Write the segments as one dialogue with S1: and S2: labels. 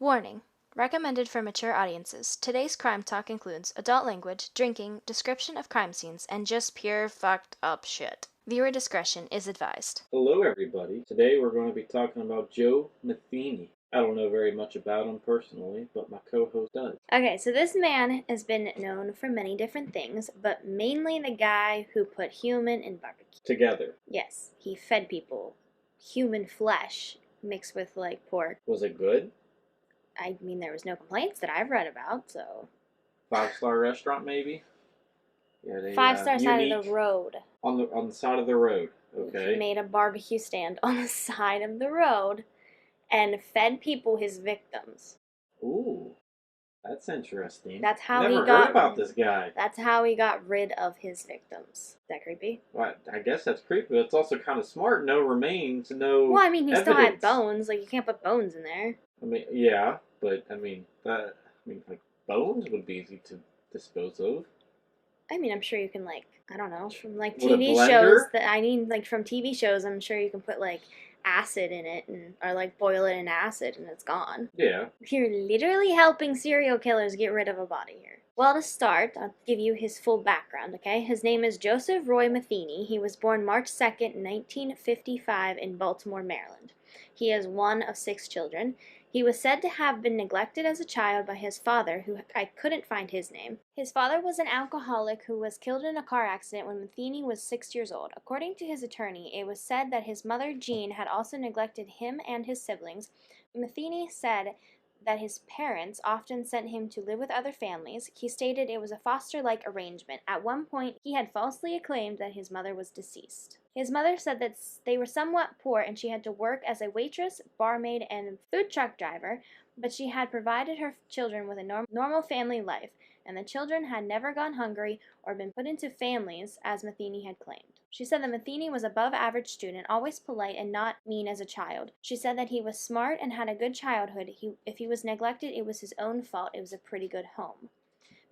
S1: Warning. Recommended for mature audiences. Today's crime talk includes adult language, drinking, description of crime scenes, and just pure fucked up shit. Viewer discretion is advised.
S2: Hello everybody. Today we're going to be talking about Joe Metheny. I don't know very much about him personally, but my co-host does.
S1: Okay, so this man has been known for many different things, but mainly the guy who put human in barbecue.
S2: Together.
S1: Yes, he fed people human flesh mixed with, like, pork.
S2: Was it good?
S1: I mean, there was no complaints that I've read about, so...
S2: 5-star restaurant maybe? Yeah, they
S1: 5-star side of the road.
S2: On the side of the road. Okay.
S1: He made a barbecue stand on the side of the road and fed people his victims.
S2: Ooh, that's interesting.
S1: That's how
S2: Never
S1: he
S2: heard
S1: got
S2: about this guy.
S1: That's how he got rid of his victims. Is that creepy?
S2: Well, I guess that's creepy, but it's also kind of smart. No remains, no.
S1: Well, I mean, he still had
S2: evidence.
S1: bones. Like, you can't put bones in there.
S2: I mean, yeah, but like bones would be easy to dispose of.
S1: I mean, I'm sure you can, like, I don't know, from, like,
S2: With a
S1: TV
S2: blender?
S1: shows like, from TV shows, I'm sure you can put, like, acid in it, or, like, boil it in acid, and it's gone.
S2: Yeah.
S1: You're literally helping serial killers get rid of a body here. Well, to start, I'll give you his full background, okay? His name is Joseph Ryan Metheny. He was born March 2nd, 1955 in Baltimore, Maryland. He is one of 6 children. He was said to have been neglected as a child by his father, who I couldn't find his name. His father was an alcoholic who was killed in a car accident when Metheny was 6 years old. According to his attorney, it was said that his mother, Jean, had also neglected him and his siblings. Metheny said that his parents often sent him to live with other families. He stated it was a foster-like arrangement. At one point, he had falsely claimed that his mother was deceased. His mother said that they were somewhat poor and she had to work as a waitress, barmaid, and food truck driver, but she had provided her children with a normal family life, and the children had never gone hungry or been put into families, as Metheny had claimed. She said that Metheny was above average student, always polite and not mean as a child. She said that he was smart and had a good childhood. If he was neglected, it was his own fault. It was a pretty good home.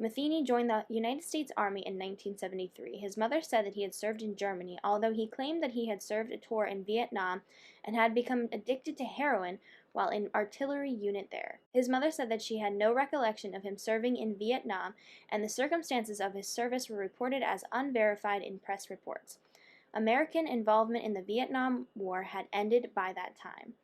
S1: Metheny joined the United States Army in 1973. His mother said that he had served in Germany, although he claimed that he had served a tour in Vietnam and had become addicted to heroin while in artillery unit there. His mother said that she had no recollection of him serving in Vietnam, and the circumstances of his service were reported as unverified in press reports. American involvement in the Vietnam War had ended by that time.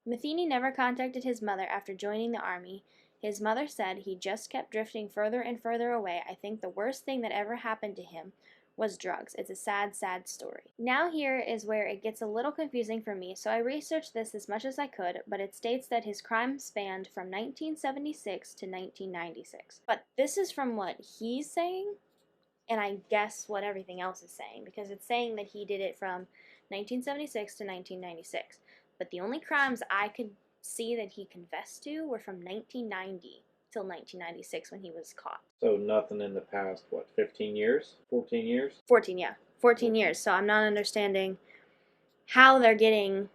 S1: Metheny never contacted his mother after joining the Army. His mother said he just kept drifting further and further away. I think the worst thing that ever happened to him was drugs. It's a sad, sad story. Now here is where it gets a little confusing for me, so I researched this as much as I could, but it states that his crime spanned from 1976 to 1996. But this is from what he's saying, and I guess what everything else is saying, because it's saying that he did it from 1976 to 1996. But the only crimes I could see that he confessed to were from 1990 till 1996 when he was caught.
S2: So nothing in the past, 15 years? 14 years?
S1: 14, yeah. 14 years. So I'm not understanding how they're getting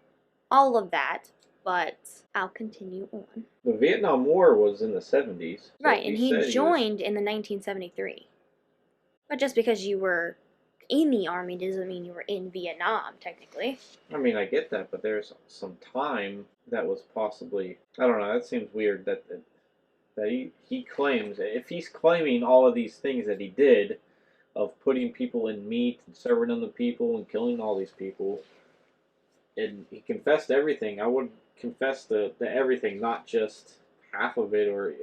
S1: all of that, but I'll continue on.
S2: The Vietnam War was in the 70s. So
S1: right, and he joined in the 1973. But just because you were in the Army doesn't mean you were in Vietnam, technically.
S2: I mean, I get that, but there's some time that was possibly... I don't know, that seems weird that he claims... If he's claiming all of these things that he did, of putting people in meat and serving them to people and killing all these people, and he confessed to everything, I would confess to everything, not just half of it, or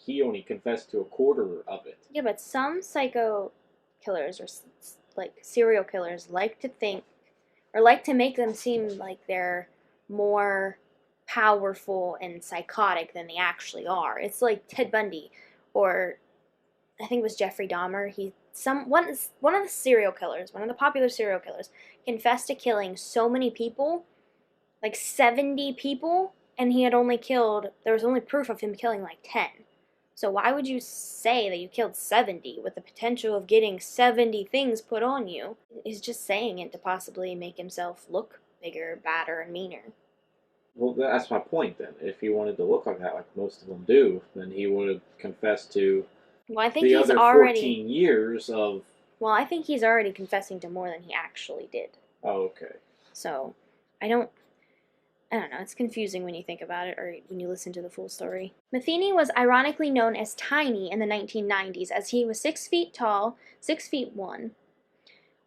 S2: he only confessed to a quarter of it.
S1: Yeah, but some psycho killers or like serial killers like to think or like to make them seem like they're more powerful and psychotic than they actually are. It's like Ted Bundy, or I think it was Jeffrey Dahmer. One of the serial killers, one of the popular serial killers, confessed to killing so many people, like 70 people, and there was only proof of him killing like 10. So why would you say that you killed 70 with the potential of getting 70 things put on you? He's just saying it to possibly make himself look bigger, badder, and meaner.
S2: Well, that's my point then. If he wanted to look like that, like most of them do, then he would have confessed to the other 14 years of...
S1: Well, I think he's already confessing to more than he actually did.
S2: Oh, okay.
S1: So, I don't... I don't know, it's confusing when you think about it or when you listen to the full story. Metheny was ironically known as Tiny in the 1990s as he was 6 feet tall, 6 feet 1,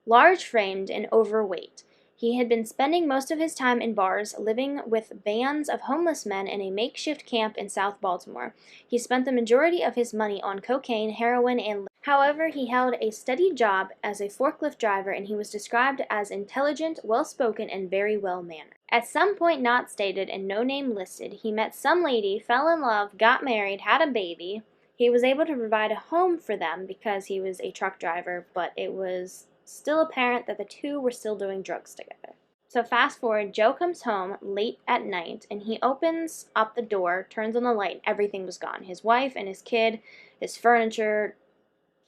S1: large framed and overweight. He had been spending most of his time in bars, living with bands of homeless men in a makeshift camp in South Baltimore. He spent the majority of his money on cocaine, heroin, and however, he held a steady job as a forklift driver and he was described as intelligent, well-spoken, and very well-mannered. At some point not stated and no name listed, he met some lady, fell in love, got married, had a baby. He was able to provide a home for them because he was a truck driver, but it was still apparent that the two were still doing drugs together. So fast forward, Joe comes home late at night and he opens up the door, turns on the light, and everything was gone. His wife and his kid, his furniture,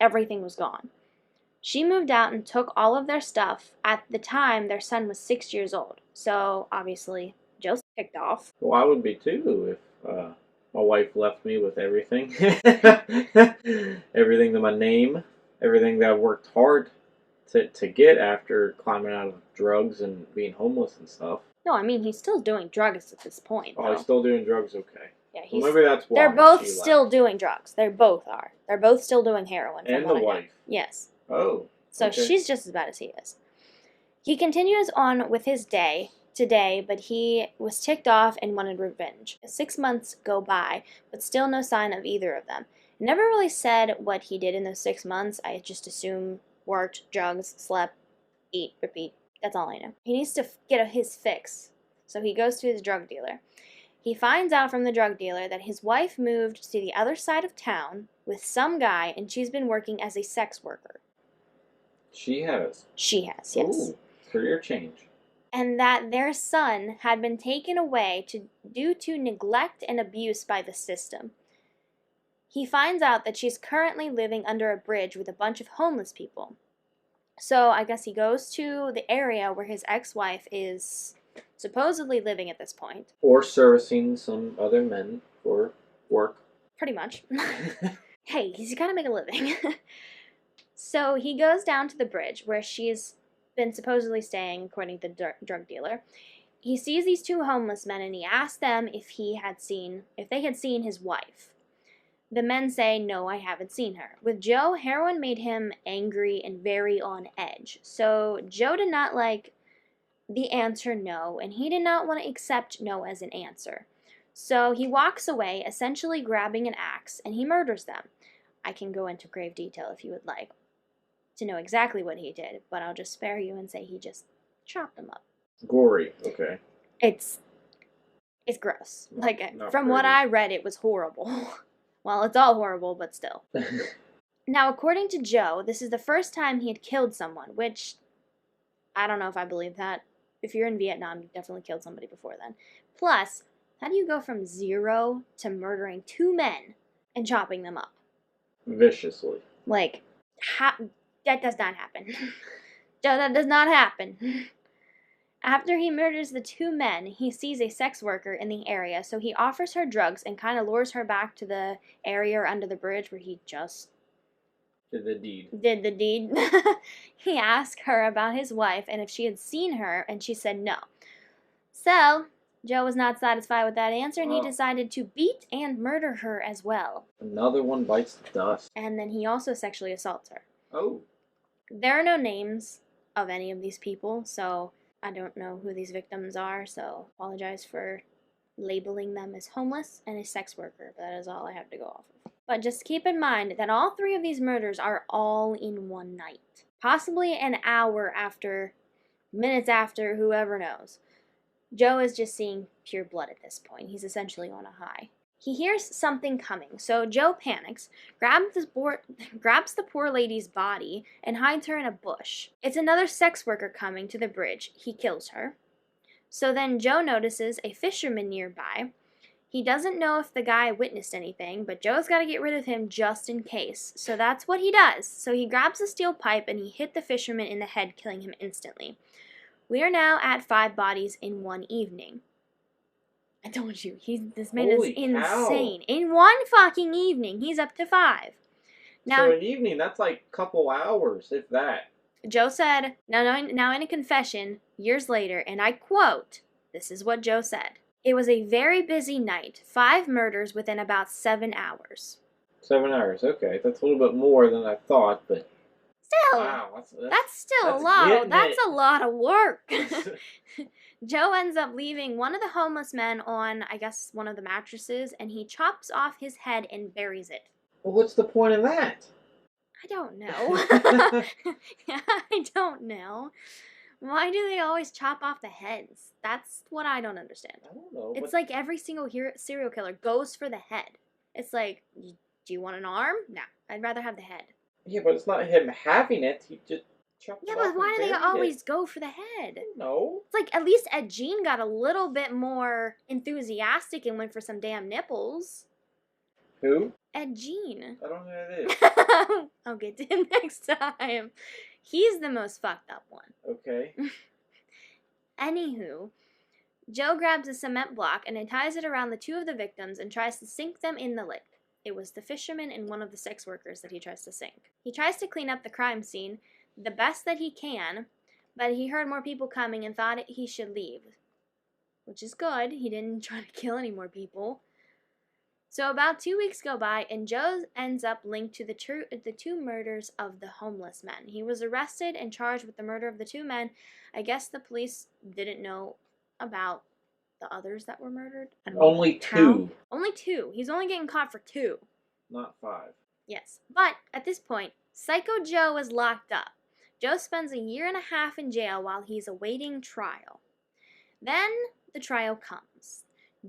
S1: everything was gone. She moved out and took all of their stuff. At the time, their son was 6 years old. So obviously, Joe's ticked off.
S2: Well, I would be too if my wife left me with everything. Everything to my name, everything that I worked hard to get after climbing out of drugs and being homeless and stuff.
S1: No, I mean, he's still doing drugs at this point.
S2: Oh, he's still doing drugs? Okay.
S1: Yeah,
S2: well, maybe that's why.
S1: They're both still doing drugs. They both are. They're both still doing heroin.
S2: And the wife.
S1: Yes.
S2: Oh.
S1: So she's just as bad as he is. He continues on with his day today, but he was ticked off and wanted revenge. 6 months go by, but still no sign of either of them. Never really said what he did in those 6 months. I just assume worked, drugs, slept, eat, repeat. That's all I know. He needs to get his fix. So he goes to his drug dealer. He finds out from the drug dealer that his wife moved to the other side of town with some guy and she's been working as a sex worker.
S2: She has?
S1: She has, yes.
S2: Ooh, career change.
S1: And that their son had been taken away due to neglect and abuse by the system. He finds out that she's currently living under a bridge with a bunch of homeless people. So I guess he goes to the area where his ex-wife is supposedly living at this point.
S2: Or servicing some other men for work.
S1: Pretty much. Hey, he's got to make a living. So he goes down to the bridge where she's been supposedly staying, according to the drug dealer. He sees these two homeless men and he asks them if they had seen his wife. The men say, no, I haven't seen her. With Joe, heroin made him angry and very on edge. So Joe did not like the answer no, and he did not want to accept no as an answer. So he walks away, essentially grabbing an axe, and he murders them. I can go into grave detail if you would like to know exactly what he did, but I'll just spare you and say he just chopped them up.
S2: Gory, okay.
S1: It's gross. From what I read, it was horrible. Well, it's all horrible, but still. Now, according to Joe, this is the first time he had killed someone, which I don't know if I believe that. If you're in Vietnam, you definitely killed somebody before then. Plus, how do you go from 0 to murdering 2 men and chopping them up?
S2: Viciously.
S1: That does not happen. That does not happen. After he murders the 2 men, he sees a sex worker in the area, so he offers her drugs and kind of lures her back to the area under the bridge where he just
S2: did the deed.
S1: He asked her about his wife and if she had seen her, and she said no. So, Joe was not satisfied with that answer, and he decided to beat and murder her as well.
S2: Another one bites the dust.
S1: And then he also sexually assaults her.
S2: Oh.
S1: There are no names of any of these people, so I don't know who these victims are, so apologize for labeling them as homeless and a sex worker, but that is all I have to go off of. But just keep in mind that all 3 of these murders are all in one night. Possibly an hour after, minutes after, whoever knows. Joe is just seeing pure blood at this point. He's essentially on a high. He hears something coming, so Joe panics, grabs the poor lady's body, and hides her in a bush. It's another sex worker coming to the bridge. He kills her. So then Joe notices a fisherman nearby. He doesn't know if the guy witnessed anything, but Joe's got to get rid of him just in case. So that's what he does. So he grabs a steel pipe and he hit the fisherman in the head, killing him instantly. We are now at 5 bodies in one evening. I told you, this man is insane. Cow. In one fucking evening, he's up to 5.
S2: Now, so an evening, that's like a couple hours, if that.
S1: Joe said, now in a confession, years later, and I quote, This is what Joe said. It was a very busy night. 5 murders within about 7 hours.
S2: 7 hours. Okay, that's a little bit more than I thought, but
S1: Still,
S2: wow,
S1: that's still
S2: that's
S1: a lot.
S2: getting
S1: That's
S2: it.
S1: a lot of work. Joe ends up leaving one of the homeless men on, I guess, one of the mattresses, and he chops off his head and buries it.
S2: Well, what's the point in that?
S1: I don't know. I don't know. Why do they always chop off the heads? That's what I don't understand.
S2: I don't know.
S1: It's like every single serial killer goes for the head. It's like, do you want an arm? No, I'd rather have the head.
S2: Yeah, but it's not him having it. He just chopped it off.
S1: Yeah, but why do they
S2: buried
S1: always
S2: it.
S1: go for the head?
S2: No.
S1: It's like, at least Ed Gein got a little bit more enthusiastic and went for some damn nipples.
S2: Who?
S1: Ed Gein.
S2: I don't know who that is.
S1: I'll get to him next time. He's the most fucked up one.
S2: Okay.
S1: Anywho, Joe grabs a cement block and then ties it around the 2 of the victims and tries to sink them in the lake. It was the fisherman and one of the sex workers that he tries to sink. He tries to clean up the crime scene the best that he can, but he heard more people coming and thought he should leave. Which is good. He didn't try to kill any more people. So about 2 weeks go by, and Joe ends up linked to the 2 murders of the homeless men. He was arrested and charged with the murder of the 2 men. I guess the police didn't know about the others that were murdered.
S2: Only 2.
S1: Only 2. He's only getting caught for 2.
S2: Not 5.
S1: Yes. But at this point, Psycho Joe is locked up. Joe spends a year and a half in jail while he's awaiting trial. Then the trial comes.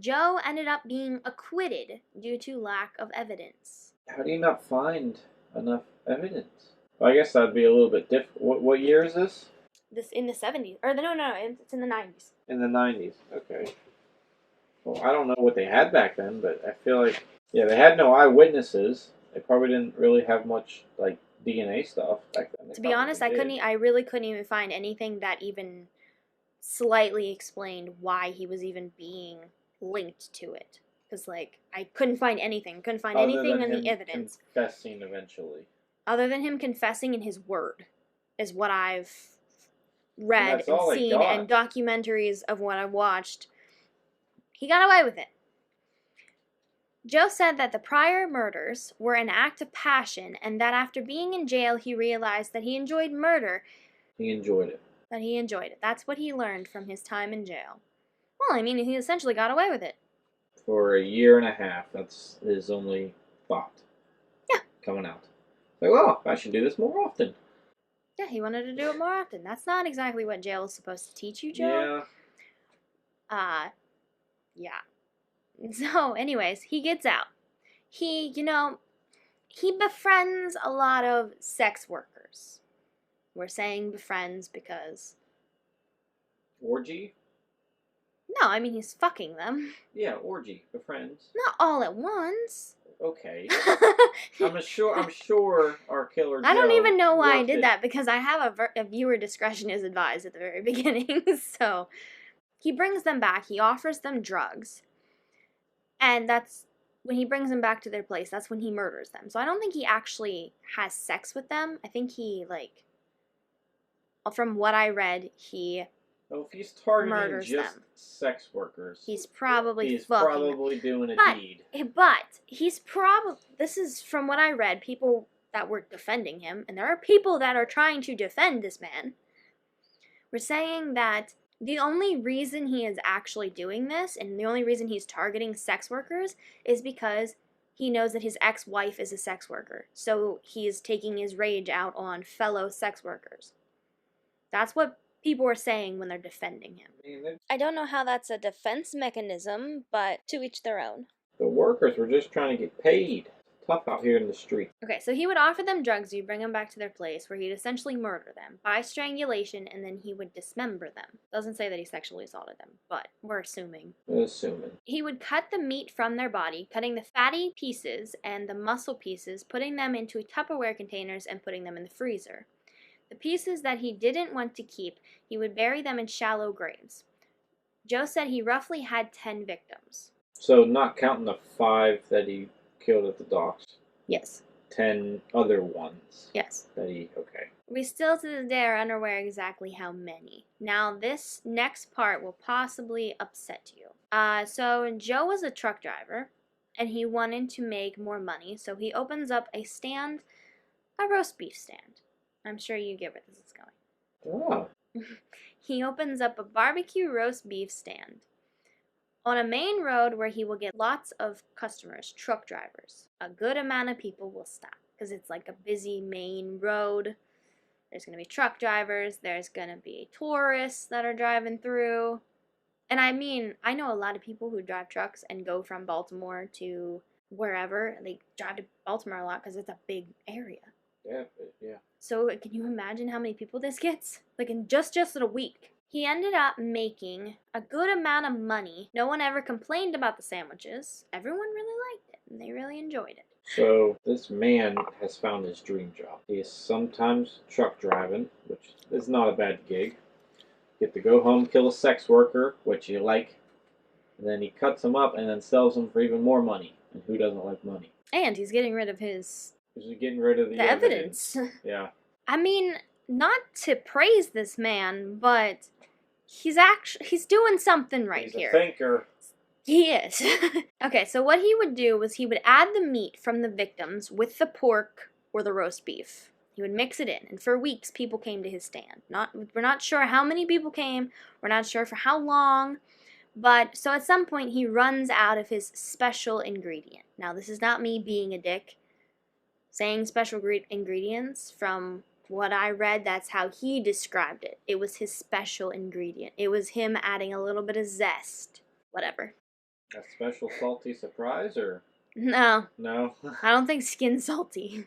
S1: Joe ended up being acquitted due to lack of evidence.
S2: How do you not find enough evidence? Well, I guess that'd be a little bit different. What year is this?
S1: This in the 70s. Or no, it's in the 90s.
S2: In the 90s. Okay. Well, I don't know what they had back then, but I feel like, yeah, they had no eyewitnesses. They probably didn't really have much, like, DNA stuff back then.
S1: To be honest, I really couldn't even find anything that even slightly explained why he was even being linked to it, because like I couldn't find anything in the evidence
S2: confessing eventually,
S1: other than him confessing in his word, is what I've read and seen and documentaries of what I've watched. He got away with it. Joe said that the prior murders were an act of passion, and that after being in jail he realized that he enjoyed murder.
S2: He enjoyed it.
S1: That's what he learned from his time in jail. Well, I mean, he essentially got away with it.
S2: For a year and a half. That's his only thought.
S1: Yeah.
S2: Coming out. Like, well, I should do this more often.
S1: Yeah, he wanted to do it more often. That's not exactly what jail is supposed to teach you, Joe.
S2: Yeah.
S1: Yeah. So, anyways, he gets out. He befriends a lot of sex workers. We're saying befriends because...
S2: Orgy?
S1: No, I mean he's fucking them.
S2: Yeah, orgy, befriends.
S1: Not all at once.
S2: Okay. I'm sure our killer Joe
S1: I don't even know why I did that, because I have a viewer discretion is advised at the very beginning. So he brings them back. He offers them drugs. And that's when he brings them back to their place. That's when he murders them. So I don't think he actually has sex with them. I think he, like, from what I read, he...
S2: Well, if he's targeting
S1: murders
S2: just
S1: them.
S2: Sex workers,
S1: he's probably
S2: doing a deed.
S1: But he's probably, this is from what I read, people that were defending him, and there are people that are trying to defend this man, were saying that the only reason he is actually doing this, and the only reason he's targeting sex workers, is because he knows that his ex-wife is a sex worker. So he is taking his rage out on fellow sex workers. That's what people are saying when they're defending him. I don't know how that's a defense mechanism, but to each their own.
S2: The workers were just trying to get paid. Tough out here in the street.
S1: Okay, so he would offer them drugs, he'd bring them back to their place, where he'd essentially murder them by strangulation, and then he would dismember them. Doesn't say that he sexually assaulted them, but we're assuming. He would cut the meat from their body, cutting the fatty pieces and the muscle pieces, putting them into Tupperware containers and putting them in the freezer. The pieces that he didn't want to keep, he would bury them in shallow graves. Joe said he roughly had 10 victims.
S2: So not counting the 5 that he killed at the docks.
S1: Yes.
S2: 10 other ones.
S1: Yes.
S2: That he, okay.
S1: We still to this day are unaware exactly how many. Now, this next part will possibly upset you. So Joe was a truck driver, and he wanted to make more money, so he opens up a roast beef stand. I'm sure you get where this is going.
S2: Oh.
S1: He opens up a barbecue roast beef stand on a main road where he will get lots of customers, truck drivers. A good amount of people will stop because it's like a busy main road. There's going to be truck drivers, there's going to be tourists that are driving through. And I mean, I know a lot of people who drive trucks and go from Baltimore to wherever. They drive to Baltimore a lot because it's a big area.
S2: Yeah.
S1: So can you imagine how many people this gets? Like in just a week. He ended up making a good amount of money. No one ever complained about the sandwiches. Everyone really liked it, and they really enjoyed it.
S2: So this man has found his dream job. He is sometimes truck driving, which is not a bad gig. Get to go home, kill a sex worker, which you like, and then he cuts them up and then sells them for even more money. And who doesn't like money?
S1: And he's getting rid of his...
S2: He's getting rid of the
S1: evidence.
S2: Yeah.
S1: I mean, not to praise this man, but he's doing something right here.
S2: He's a thinker.
S1: He is. Okay, so what he would do was he would add the meat from the victims with the pork or the roast beef. He would mix it in, and for weeks people came to his stand. We're not sure how many people came, we're not sure for how long, but so at some point he runs out of his special ingredient. Now, this is not me being a dick saying special ingredients. From what I read, that's how he described it. It was his special ingredient. It was him adding a little bit of zest. Whatever.
S2: A special salty surprise, or?
S1: No.
S2: No?
S1: I don't think skin's salty.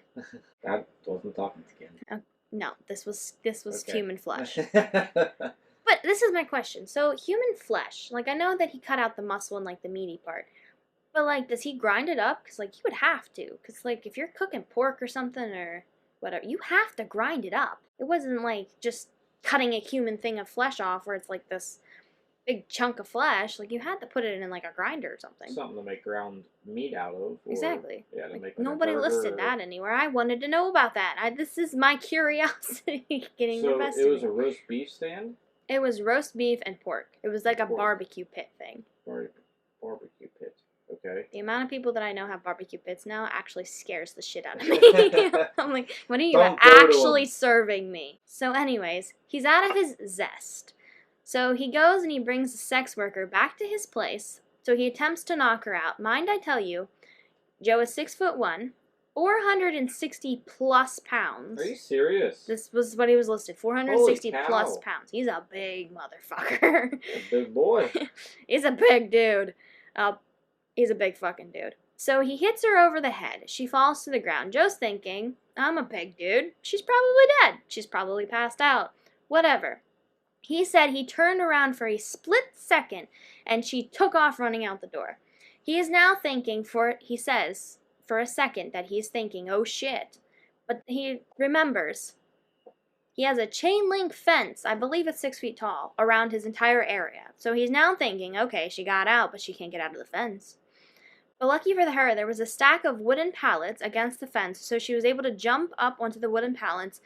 S2: That wasn't talking skin.
S1: No, this was
S2: Okay.
S1: human flesh. But this is my question. So, human flesh, like, I know that he cut out the muscle and, like, the meaty part. But, like, does he grind it up? Because, like, he would have to. Because, like, if you're cooking pork or something or whatever, you have to grind it up. It wasn't, like, just cutting a human thing of flesh off where it's, like, this big chunk of flesh. Like, you had to put it in, like, a grinder or something.
S2: Something to make ground meat out of. Or,
S1: exactly.
S2: Yeah, to
S1: like,
S2: make
S1: nobody listed that anywhere. I wanted to know about that. This is my curiosity getting investigated.
S2: So, it was a roast beef stand?
S1: It was roast beef and pork. It was like a barbecue pit thing.
S2: Barbecue pit. Okay.
S1: The amount of people that I know have barbecue pits now actually scares the shit out of me. I'm like, what are you actually serving me? So anyways, he's out of his zest. So he goes and he brings a sex worker back to his place. So he attempts to knock her out. Mind I tell you, Joe is 6'1", 460 plus pounds.
S2: Are you serious?
S1: This was what he was listed, 460 plus pounds. He's a big motherfucker.
S2: A big boy.
S1: He's a big dude. He's a big fucking dude. So he hits her over the head. She falls to the ground. Joe's thinking, I'm a big dude. She's probably dead. She's probably passed out. Whatever. He said he turned around for a split second and she took off running out the door. He is now thinking he says, for a second that he's thinking, oh shit. But he remembers he has a chain link fence, I believe it's 6 feet tall, around his entire area. So he's now thinking, okay, she got out, but she can't get out of the fence. But lucky for her, there was a stack of wooden pallets against the fence, so she was able to jump up onto the wooden pallets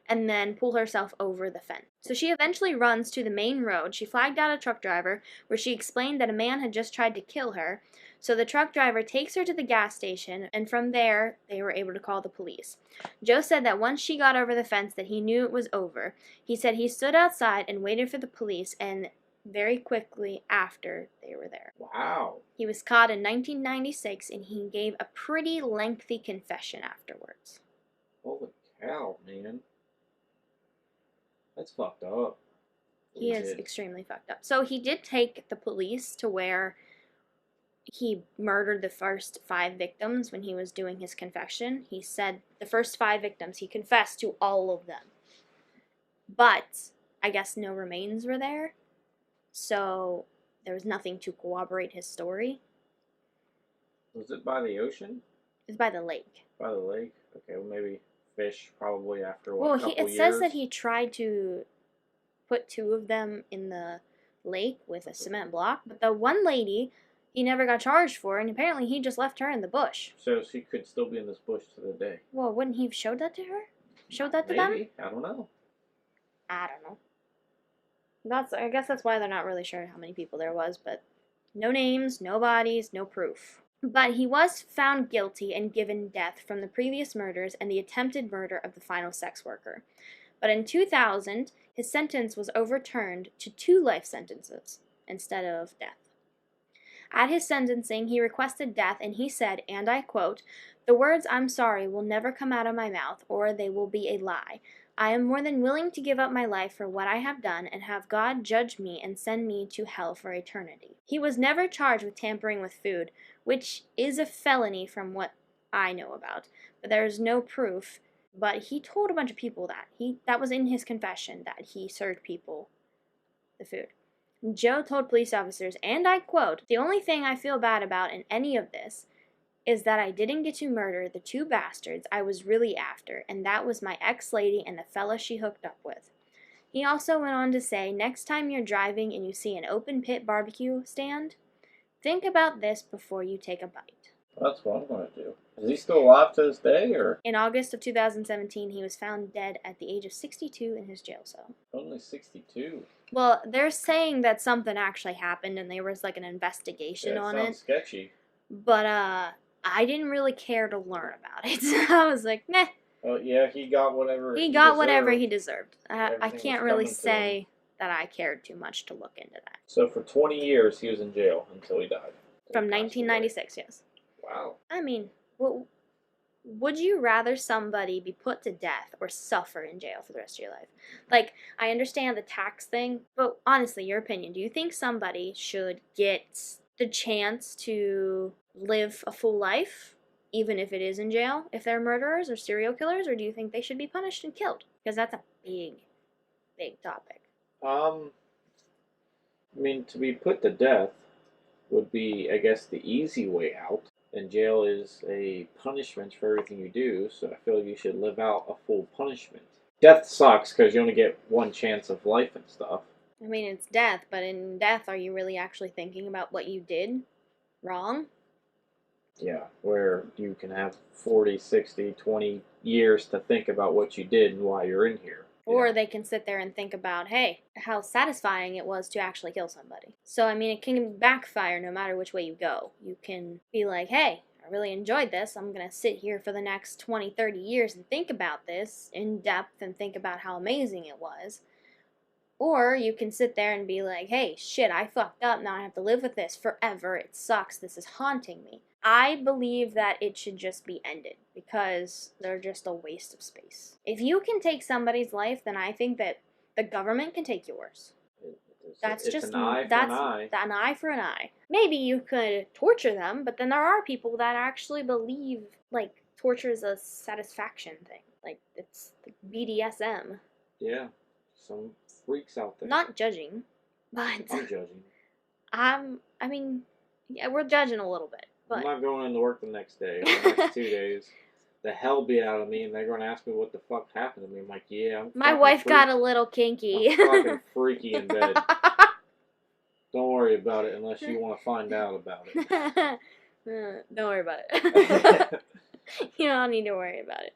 S1: and then pull herself over the fence. So she eventually runs to the main road. She flagged out a truck driver, where she explained that a man had just tried to kill her. So the truck driver takes her to the gas station, and from there, they were able to call the police. Joe said that once she got over the fence that he knew it was over. He said he stood outside and waited for the police, and very quickly after, they were there.
S2: Wow.
S1: He was caught in 1996, and he gave a pretty lengthy confession afterwards.
S2: Holy cow, man. That's fucked up.
S1: He is extremely fucked up. So he did take the police to where he murdered the first 5 victims when he was doing his confession. He said the first 5 victims, he confessed to all of them. But I guess no remains were there. So there was nothing to corroborate his story.
S2: Was it by the ocean?
S1: It's by the lake.
S2: By the lake? Okay, well maybe fish probably after a
S1: couple
S2: years.
S1: Well, it says that he tried to put 2 of them in the lake with a cement block. But the one lady, he never got charged for, and apparently he just left her in the bush.
S2: So she could still be in this bush to the day.
S1: Well, wouldn't he have showed that to her? showed that to them?
S2: Maybe. I don't know.
S1: I don't know. I guess that's why they're not really sure how many people there was, but no names, no bodies, no proof. But he was found guilty and given death from the previous murders and the attempted murder of the final sex worker. But in 2000, his sentence was overturned to 2 life sentences instead of death. At his sentencing, he requested death, and he said, and I quote, "The words 'I'm sorry' will never come out of my mouth, or they will be a lie. I am more than willing to give up my life for what I have done and have God judge me and send me to hell for eternity." He was never charged with tampering with food, which is a felony from what I know about, but there is no proof. But he told a bunch of people that was in his confession, that he served people the food. Joe told police officers, and I quote, "The only thing I feel bad about in any of this is that I didn't get to murder the 2 bastards I was really after, and that was my ex-lady and the fella she hooked up with." He also went on to say, next time you're driving and you see an open pit barbecue stand, think about this before you take a bite.
S2: That's what I'm going to do. Is he still alive to this day, or?
S1: In August of 2017, he was found dead at the age of 62 in his jail cell.
S2: Only 62.
S1: Well, they're saying that something actually happened and there was like an investigation on it.
S2: Sounds sketchy.
S1: But I didn't really care to learn about it. I was like, meh.
S2: Well, yeah, he got whatever
S1: He got whatever he deserved. I can't really say that I cared too much to look into that.
S2: So for 20 years he was in jail until he died.
S1: From 1996, yes.
S2: Wow.
S1: I mean, would you rather somebody be put to death or suffer in jail for the rest of your life? Like, I understand the tax thing, but honestly, your opinion, do you think somebody should get the chance to live a full life, even if it is in jail, if they're murderers or serial killers, or do you think they should be punished and killed? Because that's a big, big topic.
S2: I mean, to be put to death would be, I guess, the easy way out. And jail is a punishment for everything you do, so I feel like you should live out a full punishment. Death sucks because you only get one chance of life and stuff.
S1: I mean, it's death, but in death, are you really actually thinking about what you did wrong?
S2: Yeah, where you can have 40, 60, 20 years to think about what you did and why you're in here.
S1: Or they can sit there and think about, hey, how satisfying it was to actually kill somebody. So, I mean, it can backfire no matter which way you go. You can be like, hey, I really enjoyed this. I'm going to sit here for the next 20, 30 years and think about this in depth and think about how amazing it was. Or you can sit there and be like, hey, shit, I fucked up. Now I have to live with this forever. It sucks. This is haunting me. I believe that it should just be ended because they're just a waste of space. If you can take somebody's life, then I think that the government can take yours. That's
S2: it's
S1: just
S2: an eye for an eye.
S1: An eye for an eye. Maybe you could torture them, but then there are people that actually believe like torture is a satisfaction thing. Like it's like BDSM.
S2: Yeah, some freaks out there.
S1: Not judging, but
S2: I'm judging.
S1: I mean, yeah, we're judging a little bit. But
S2: I'm not going into work the next day, or the next 2 days. The hell beat out of me, and they're going to ask me what the fuck happened to me. I'm like, yeah,
S1: my wife got a little kinky.
S2: I'm fucking freaky in bed. Don't worry about it unless you want to find out about it.
S1: Don't worry about it. You don't need to worry about it.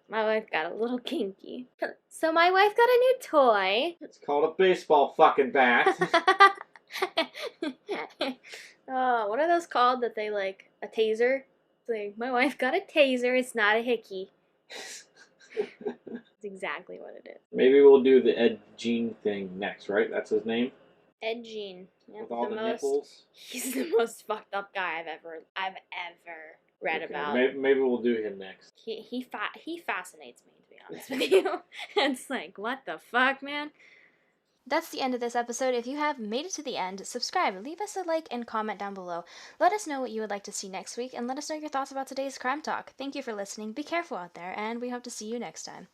S1: My wife got a little kinky. So my wife got a new toy.
S2: It's called a baseball fucking bat.
S1: Oh, what are those called that they like? A taser? It's like, my wife got a taser, it's not a hickey. That's exactly what it is.
S2: Maybe we'll do the Ed Gein thing next, right? That's his name?
S1: Ed Gein. Yep,
S2: with all the nipples?
S1: He's the most fucked up guy I've ever read about.
S2: Maybe we'll do him next.
S1: He fascinates me, to be honest with you. It's like, what the fuck, man? That's the end of this episode. If you have made it to the end, subscribe, leave us a like, and comment down below. Let us know what you would like to see next week, and let us know your thoughts about today's crime talk. Thank you for listening, be careful out there, and we hope to see you next time.